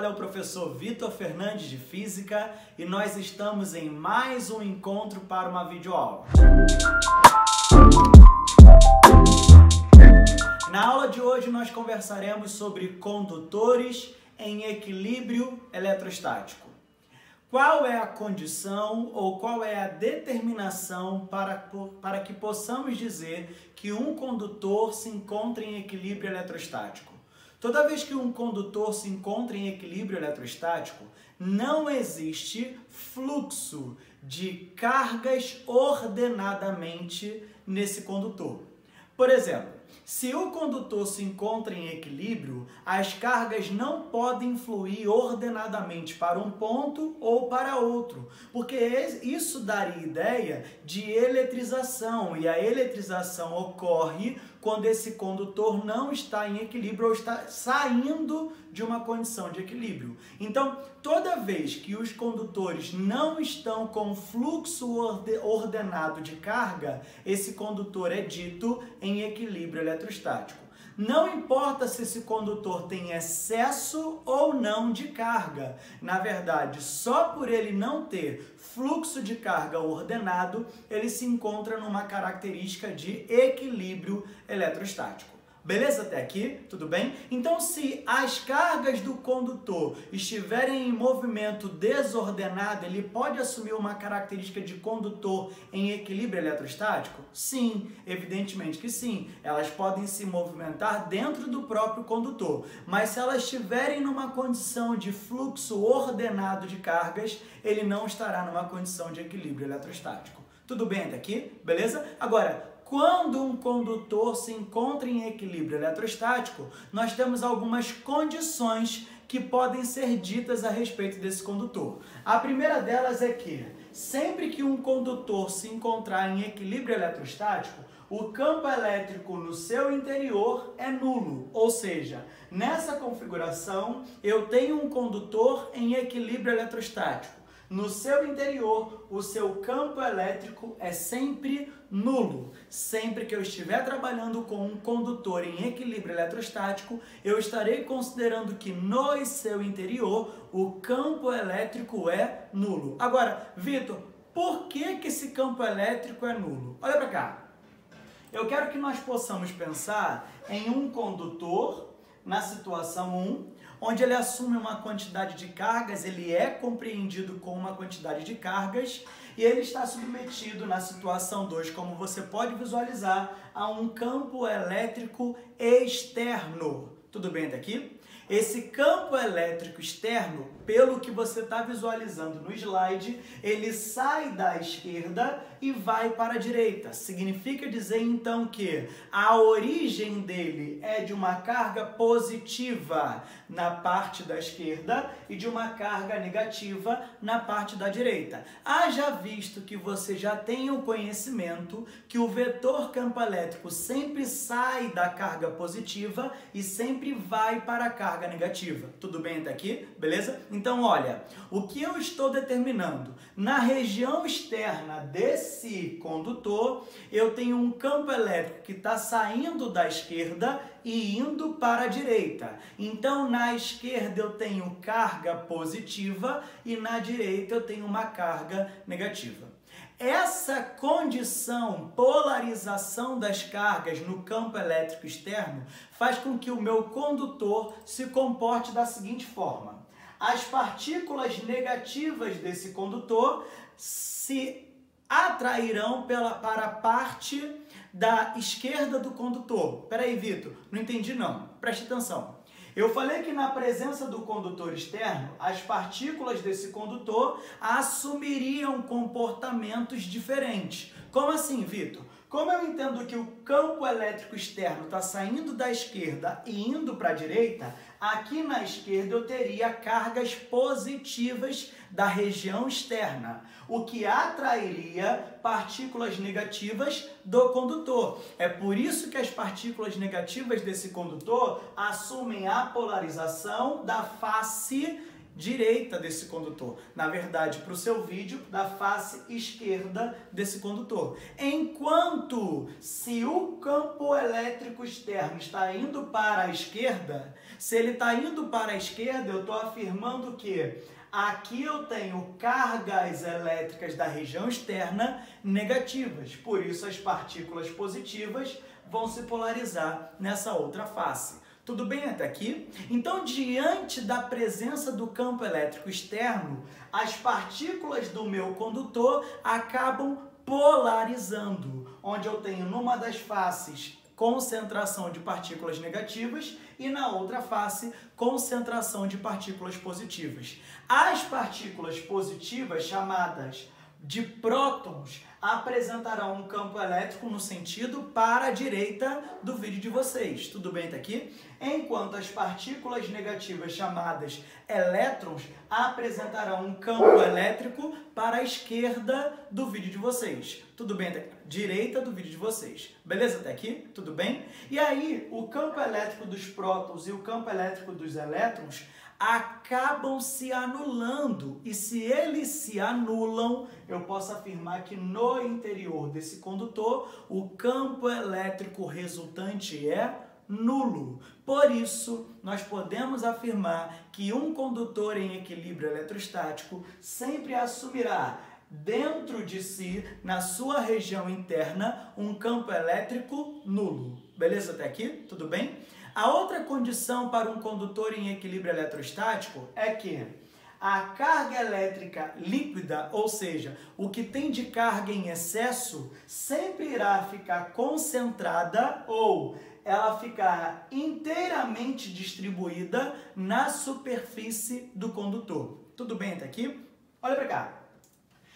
fala é o professor Vitor Fernandes de Física e nós estamos em mais um encontro para uma videoaula. Na aula de hoje nós conversaremos sobre condutores em equilíbrio eletrostático. Qual é a condição ou qual é a determinação para que possamos dizer que um condutor se encontra em equilíbrio eletrostático? Toda vez que um condutor se encontra em equilíbrio eletrostático, não existe fluxo de cargas ordenadamente nesse condutor. Por exemplo, se o condutor se encontra em equilíbrio, as cargas não podem fluir ordenadamente para um ponto ou para outro, porque isso daria ideia de eletrização, e a eletrização ocorre quando esse condutor não está em equilíbrio ou está saindo de uma condição de equilíbrio. Então, toda vez que os condutores não estão com fluxo ordenado de carga, esse condutor é dito em equilíbrio eletrostático. Não importa se esse condutor tem excesso ou não de carga. Na verdade, só por ele não ter fluxo de carga ordenado, ele se encontra numa característica de equilíbrio eletrostático. Beleza até aqui? Tudo bem? Então, se as cargas do condutor estiverem em movimento desordenado, ele pode assumir uma característica de condutor em equilíbrio eletrostático? Sim, evidentemente que sim. Elas podem se movimentar dentro do próprio condutor, mas se elas estiverem numa condição de fluxo ordenado de cargas, ele não estará numa condição de equilíbrio eletrostático. Tudo bem até aqui? Beleza? Agora, quando um condutor se encontra em equilíbrio eletrostático, nós temos algumas condições que podem ser ditas a respeito desse condutor. A primeira delas é que, sempre que um condutor se encontrar em equilíbrio eletrostático, o campo elétrico no seu interior é nulo, ou seja, nessa configuração eu tenho um condutor em equilíbrio eletrostático. No seu interior, o seu campo elétrico é sempre nulo. Sempre que eu estiver trabalhando com um condutor em equilíbrio eletrostático, eu estarei considerando que no seu interior o campo elétrico é nulo. Agora, Vitor, por que esse campo elétrico é nulo? Olha para cá. Eu quero que nós possamos pensar em um condutor na situação 1, onde ele assume uma quantidade de cargas, ele é compreendido com uma quantidade de cargas e ele está submetido na situação 2, como você pode visualizar, a um campo elétrico externo. Tudo bem até aqui? Esse campo elétrico externo, pelo que você está visualizando no slide, ele sai da esquerda e vai para a direita. Significa dizer então que a origem dele é de uma carga positiva na parte da esquerda e de uma carga negativa na parte da direita. Haja visto que você já tem o conhecimento que o vetor campo elétrico sempre sai da carga positiva e sempre vai para a carga negativa. Tudo bem até aqui? Beleza? Então, olha, o que eu estou determinando? Na região externa desse condutor, eu tenho um campo elétrico que está saindo da esquerda e indo para a direita. Então, na esquerda eu tenho carga positiva e na direita eu tenho uma carga negativa. Essa condição, polarização das cargas no campo elétrico externo, faz com que o meu condutor se comporte da seguinte forma. As partículas negativas desse condutor se atrairão para a parte da esquerda do condutor. Peraí, Vitor, não entendi não. Preste atenção. Eu falei que na presença do condutor externo, as partículas desse condutor assumiriam comportamentos diferentes. Como assim, Vitor? Como eu entendo que o campo elétrico externo está saindo da esquerda e indo para a direita, aqui na esquerda eu teria cargas positivas da região externa, o que atrairia partículas negativas do condutor. É por isso que as partículas negativas desse condutor assumem a polarização da face direita desse condutor. Na verdade, para o seu vídeo, da face esquerda desse condutor. Enquanto, se o campo elétrico externo está indo para a esquerda, se ele está indo para a esquerda, eu estou afirmando que aqui eu tenho cargas elétricas da região externa negativas. Por isso, as partículas positivas vão se polarizar nessa outra face. Tudo bem até aqui? Então, diante da presença do campo elétrico externo, as partículas do meu condutor acabam polarizando, onde eu tenho numa das faces concentração de partículas negativas e na outra face concentração de partículas positivas. As partículas positivas, chamadas de prótons, apresentarão um campo elétrico no sentido para a direita do vídeo de vocês. Tudo bem até aqui? Enquanto as partículas negativas, chamadas elétrons, apresentarão um campo elétrico para a esquerda do vídeo de vocês. Tudo bem até aqui? Direita do vídeo de vocês. Beleza até aqui? Tudo bem? E aí, o campo elétrico dos prótons e o campo elétrico dos elétrons acabam se anulando, e se eles se anulam, eu posso afirmar que no interior desse condutor o campo elétrico resultante é nulo. Por isso, nós podemos afirmar que um condutor em equilíbrio eletrostático sempre assumirá dentro de si, na sua região interna, um campo elétrico nulo. Beleza até aqui? Tudo bem? A outra condição para um condutor em equilíbrio eletrostático é que a carga elétrica líquida, ou seja, o que tem de carga em excesso, sempre irá ficar concentrada ou ela ficará inteiramente distribuída na superfície do condutor. Tudo bem até aqui? Olha para cá.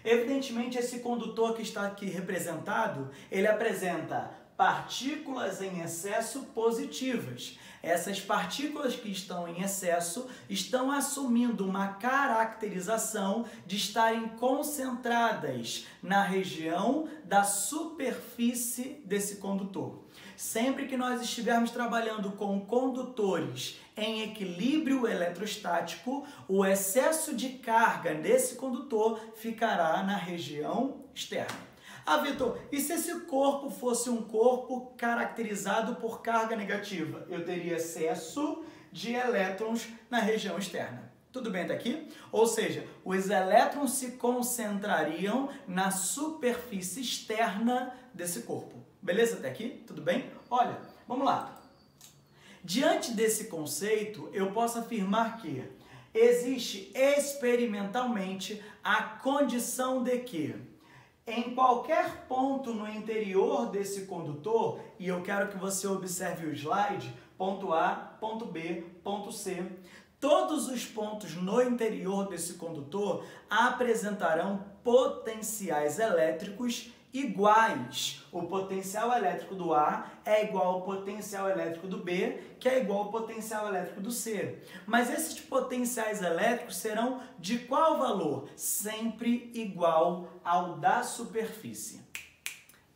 Evidentemente, esse condutor que está aqui representado, ele apresenta partículas em excesso positivas. Essas partículas que estão em excesso estão assumindo uma caracterização de estarem concentradas na região da superfície desse condutor. Sempre que nós estivermos trabalhando com condutores em equilíbrio eletrostático, o excesso de carga desse condutor ficará na região externa. Ah, Vitor, e se esse corpo fosse um corpo caracterizado por carga negativa? Eu teria excesso de elétrons na região externa. Tudo bem até aqui? Ou seja, os elétrons se concentrariam na superfície externa desse corpo. Beleza até aqui? Tudo bem? Olha, vamos lá. Diante desse conceito, eu posso afirmar que existe experimentalmente a condição de que em qualquer ponto no interior desse condutor, e eu quero que você observe o slide, ponto A, ponto B, ponto C, todos os pontos no interior desse condutor apresentarão potenciais elétricos iguais. O potencial elétrico do A é igual ao potencial elétrico do B, que é igual ao potencial elétrico do C. Mas esses potenciais elétricos serão de qual valor? Sempre igual ao da superfície.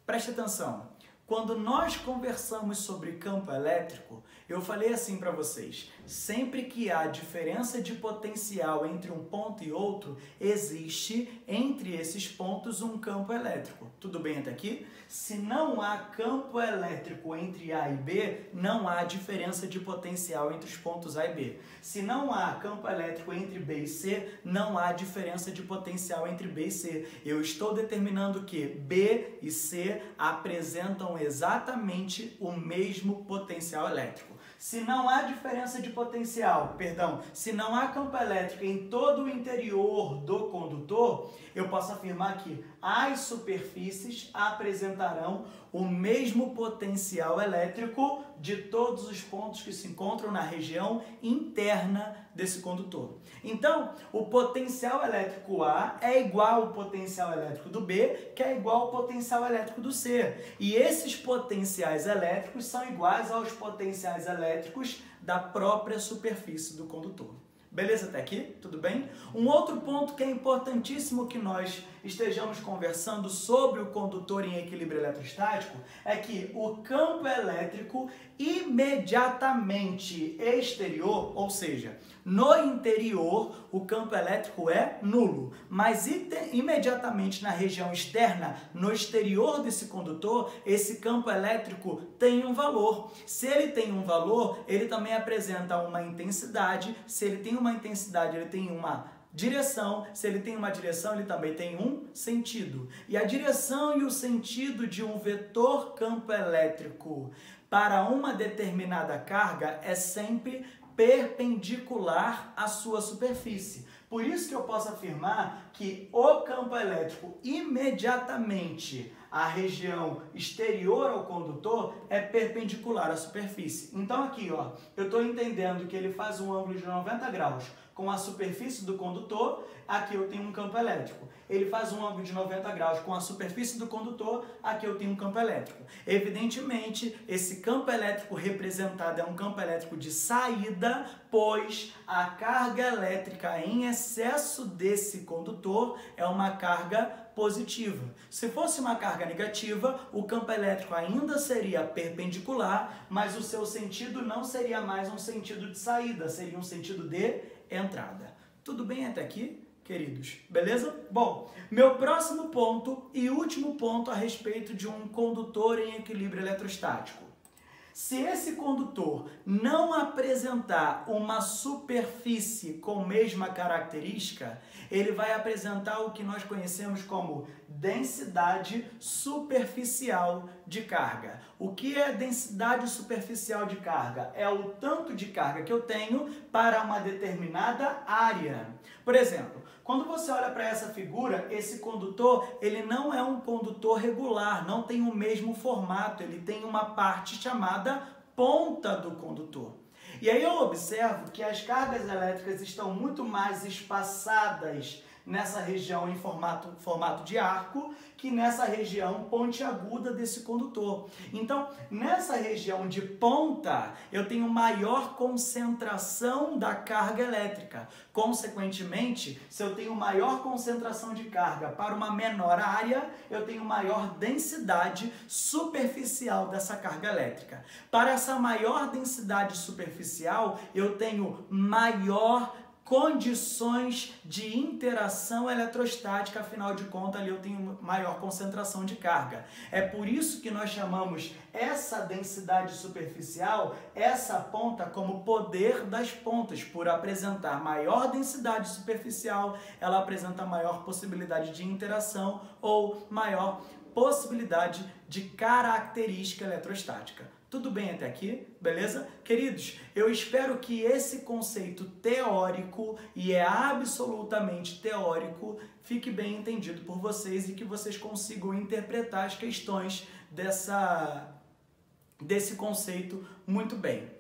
Preste atenção. Quando nós conversamos sobre campo elétrico, eu falei assim para vocês, sempre que há diferença de potencial entre um ponto e outro, existe entre esses pontos um campo elétrico. Tudo bem até aqui? Se não há campo elétrico entre A e B, não há diferença de potencial entre os pontos A e B. Se não há campo elétrico entre B e C, não há diferença de potencial entre B e C. Eu estou determinando que B e C apresentam exatamente o mesmo potencial elétrico. Se não há diferença de potencial, se não há campo elétrico em todo o interior do condutor, eu posso afirmar que as superfícies apresentarão o mesmo potencial elétrico de todos os pontos que se encontram na região interna desse condutor. Então, o potencial elétrico A é igual ao potencial elétrico do B, que é igual ao potencial elétrico do C. E esses potenciais elétricos são iguais aos potenciais elétricos da própria superfície do condutor. Beleza até aqui? Tudo bem? Um outro ponto que é importantíssimo que nós estejamos conversando sobre o condutor em equilíbrio eletrostático é que o campo elétrico imediatamente exterior, ou seja, no interior, o campo elétrico é nulo, mas imediatamente na região externa, no exterior desse condutor, esse campo elétrico tem um valor. Se ele tem um valor, ele também apresenta uma intensidade. Se ele tem uma intensidade, ele tem uma direção. Se ele tem uma direção, ele também tem um sentido. E a direção e o sentido de um vetor campo elétrico para uma determinada carga é sempre perpendicular à sua superfície. Por isso que eu posso afirmar que o campo elétrico imediatamente à região exterior ao condutor é perpendicular à superfície. Então aqui, ó, eu estou entendendo que ele faz um ângulo de 90 graus com a superfície do condutor, aqui eu tenho um campo elétrico. Ele faz um ângulo de 90 graus com a superfície do condutor, aqui eu tenho um campo elétrico. Evidentemente, esse campo elétrico representado é um campo elétrico de saída, pois a carga elétrica em excesso desse condutor é uma carga positiva. Se fosse uma carga negativa, o campo elétrico ainda seria perpendicular, mas o seu sentido não seria mais um sentido de saída, seria um sentido de entrada. Tudo bem até aqui, queridos? Beleza? Bom, meu próximo ponto e último ponto a respeito de um condutor em equilíbrio eletrostático. Se esse condutor não apresentar uma superfície com mesma característica, ele vai apresentar o que nós conhecemos como densidade superficial de carga. O que é densidade superficial de carga? É o tanto de carga que eu tenho para uma determinada área. Por exemplo, quando você olha para essa figura, esse condutor, ele não é um condutor regular, não tem o mesmo formato, ele tem uma parte chamada ponta do condutor. E aí eu observo que as cargas elétricas estão muito mais espaçadas nessa região em formato de arco que nessa região pontiaguda desse condutor. Então, nessa região de ponta, eu tenho maior concentração da carga elétrica. Consequentemente, se eu tenho maior concentração de carga para uma menor área, eu tenho maior densidade superficial dessa carga elétrica. Para essa maior densidade superficial, eu tenho maior condições de interação eletrostática, afinal de contas, ali eu tenho maior concentração de carga. É por isso que nós chamamos essa densidade superficial, essa ponta, como poder das pontas. Por apresentar maior densidade superficial, ela apresenta maior possibilidade de interação ou maior possibilidade de característica eletrostática. Tudo bem até aqui? Beleza? Queridos, eu espero que esse conceito teórico, e é absolutamente teórico, fique bem entendido por vocês e que vocês consigam interpretar as questões desse conceito muito bem.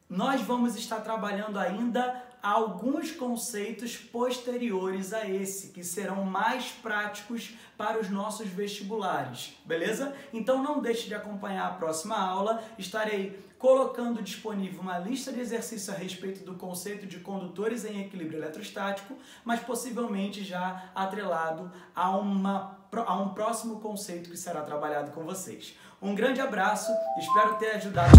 Nós vamos estar trabalhando ainda alguns conceitos posteriores a esse, que serão mais práticos para os nossos vestibulares, beleza? Então não deixe de acompanhar a próxima aula, estarei colocando disponível uma lista de exercícios a respeito do conceito de condutores em equilíbrio eletrostático, mas possivelmente já atrelado a um próximo conceito que será trabalhado com vocês. Um grande abraço, espero ter ajudado.